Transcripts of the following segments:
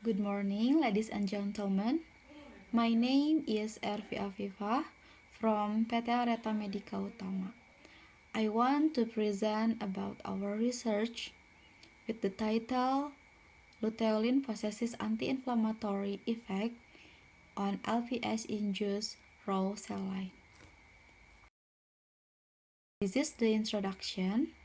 Good morning, ladies and gentlemen. My name is Ervi Afifa from PT Areta Medika Utama. I want to present about our research with the title Luteolin possesses anti-inflammatory effect on LPS-induced raw cell line. This is the introduction.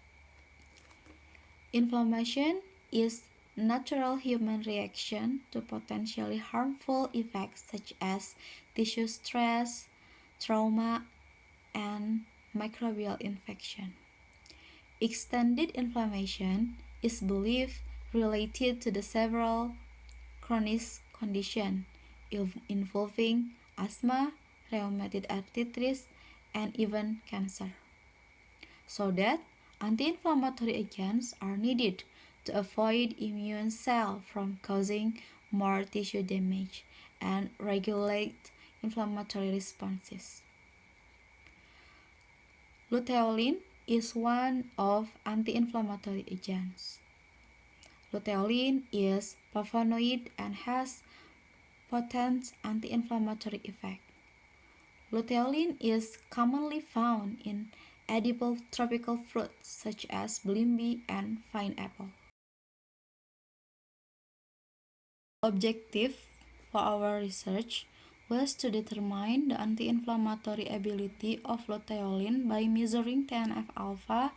Inflammation is natural human reaction to potentially harmful effects such as tissue stress, trauma, and microbial infection. Extended inflammation is believed related to the several chronic conditions involving asthma, rheumatoid arthritis, and even cancer. So that anti-inflammatory agents are needed to avoid immune cells from causing more tissue damage and regulate inflammatory responses. Luteolin is one of anti-inflammatory agents. Luteolin is flavonoid and has potent anti-inflammatory effect. Luteolin is commonly found in edible tropical fruits such as blimby and pineapple. Objective for our research was to determine the anti-inflammatory ability of luteolin by measuring TNF-alpha,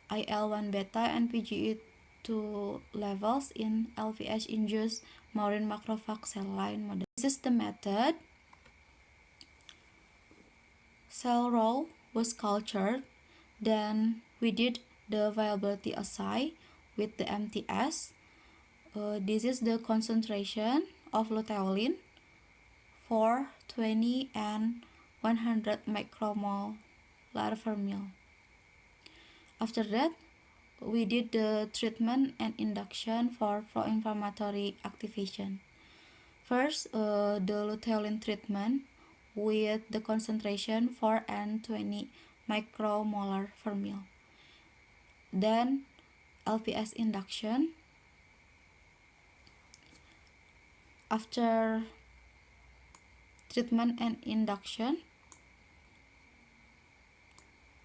IL-1 beta, and PGE2 levels in LPS-induced murine macrophage cell line model. This is the method. Cell row was cultured, then we did the viability assay with the MTS. This is the concentration of luteolin for 20 and 100 micromolar per ml. After that, we did the treatment and induction for pro-inflammatory activation. First, the luteolin treatment with the concentration 4 and 20 micromolar per ml. Then, LPS induction. After treatment and induction,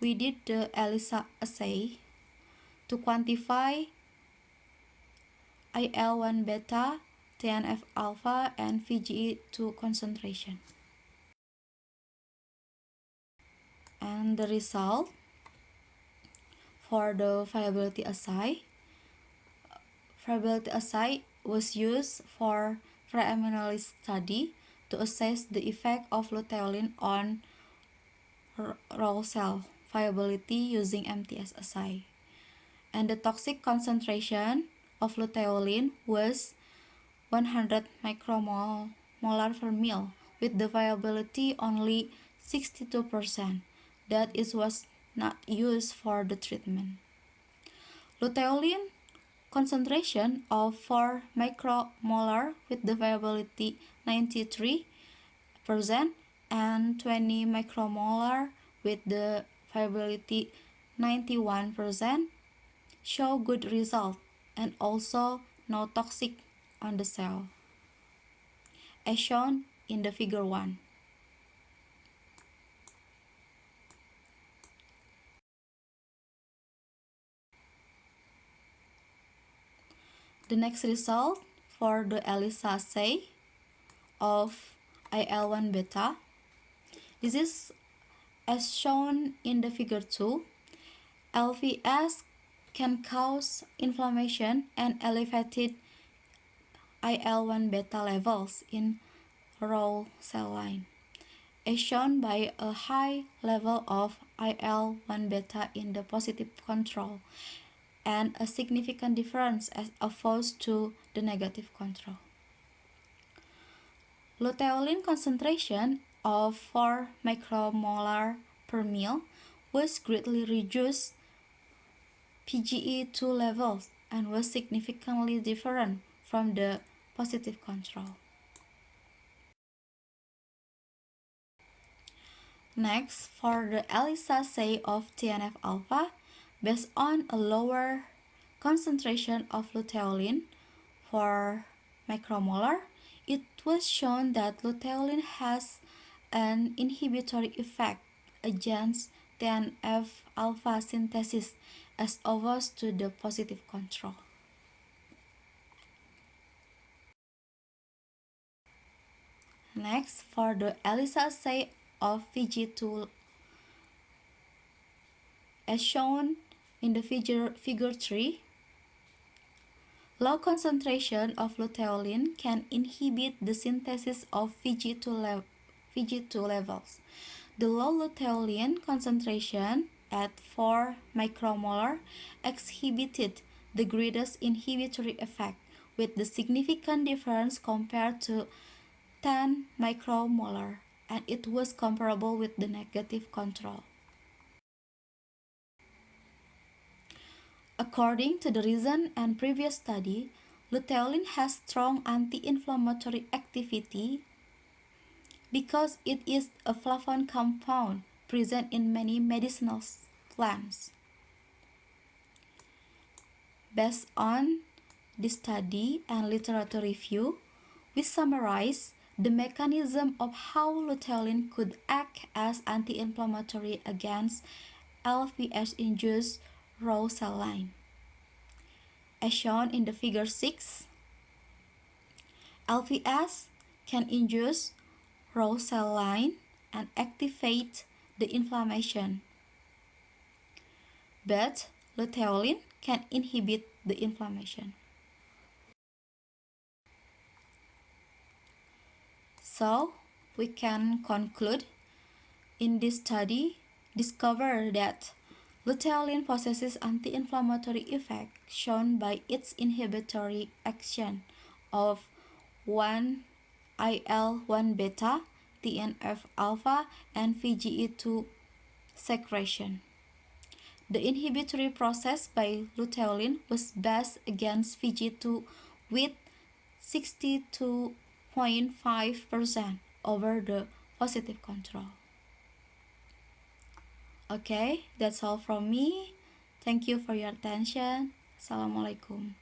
we did the ELISA assay to quantify IL-1 beta, TNF-alpha, and PGE2 concentration. And the result for the viability assay was used for pre-analysis study to assess the effect of luteolin on raw cell viability using MTS assay. And the toxic concentration of luteolin was 100 micromolar per ml with the viability only 62%. That is was not used for the treatment. Luteolin concentration of 4 micromolar with the viability 93% and 20 micromolar with the viability 91% show good result and also no toxic on the cell, as shown in the figure 1. The next result for the ELISA assay of IL-1 beta. This is as shown in the figure 2. LPS can cause inflammation and elevated IL-1 beta levels in raw cell line, as shown by a high level of IL-1 beta in the positive control and a significant difference as opposed to the negative control. Luteolin concentration of 4 micromolar per ml was greatly reduced PGE2 levels and was significantly different from the positive control. Next, for the ELISA assay of TNF-alpha, based on a lower concentration of luteolin for micromolar, it was shown that luteolin has an inhibitory effect against TNF alpha synthesis as opposed to the positive control. Next, for the ELISA assay of Vg2 as shown in the figure 3, low concentration of luteolin can inhibit the synthesis of Vg2 levels. The low luteolin concentration at 4 micromolar exhibited the greatest inhibitory effect, with the significant difference compared to 10 micromolar, and it was comparable with the negative control. According to the recent and previous study, luteolin has strong anti-inflammatory activity because it is a flavone compound present in many medicinal plants. Based on this study and literature review, we summarize the mechanism of how luteolin could act as anti-inflammatory against LPS-induced raw cell line. As shown in the figure 6, LPS can induce raw cell line and activate the inflammation, but luteolin can inhibit the inflammation. So, we can conclude in this study discover that luteolin possesses anti-inflammatory effect shown by its inhibitory action of 1-IL-1 beta, TNF alpha, and VGE2 secretion. The inhibitory process by luteolin was best against VG2 with 62.5% over the positive control. Okay, that's all from me. Thank you for your attention. Assalamualaikum.